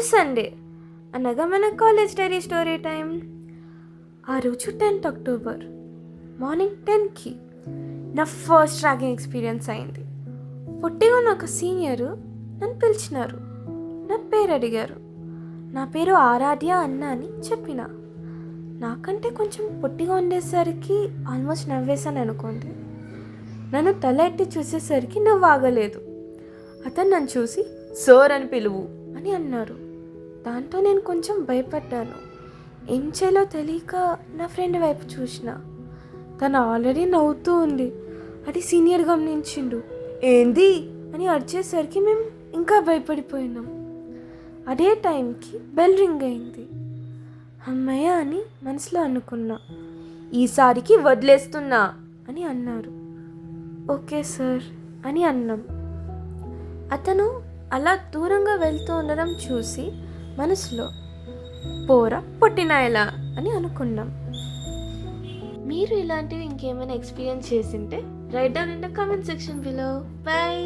Sunday అనగా మన college dairy story time. ఆ రోజు 10th అక్టోబర్ మార్నింగ్ 10కి నా ఫస్ట్ ర్యాగింగ్ ఎక్స్పీరియన్స్ అయింది. పొట్టిగా ఉన్న ఒక సీనియరు నన్ను పిలిచినారు. నా పేరు అడిగారు. నా పేరు ఆరాధ్య అన్న అని చెప్పిన. నాకంటే కొంచెం పొట్టిగా ఉండేసరికి ఆల్మోస్ట్ నవ్వేశాను అనుకోండి. నన్ను తల ఎత్తి చూసేసరికి నవ్వు ఆగలేదు. అతను నన్ను చూసి సార్ అని పిలువు అని అన్నారు. దాంతో నేను కొంచెం భయపడ్డాను. ఏం చేయాలో తెలియక నా ఫ్రెండ్ వైపు చూసిన. తను ఆల్రెడీ నవ్వుతూ ఉంది. అది సీనియర్ గమనించిండు. ఏంది అని అరిచేసరికి మేము ఇంకా భయపడిపోయినాం. అదే టైంకి బెల్ రింగ్ అయింది. అమ్మయ్య అని మనసులో అనుకున్నా. ఈసారికి వదిలేస్తున్నా అని అన్నారు. ఓకే సార్ అని అన్నాం. అతను అలా దూరంగా వెళ్తూ ఉండడం చూసి మనసులో పోరా పొట్టినాయలా అని అనుకున్నాం. మీరు ఇలాంటివి ఇంకేమైనా ఎక్స్పీరియన్స్ చేసింటే right down in the comment section below. By.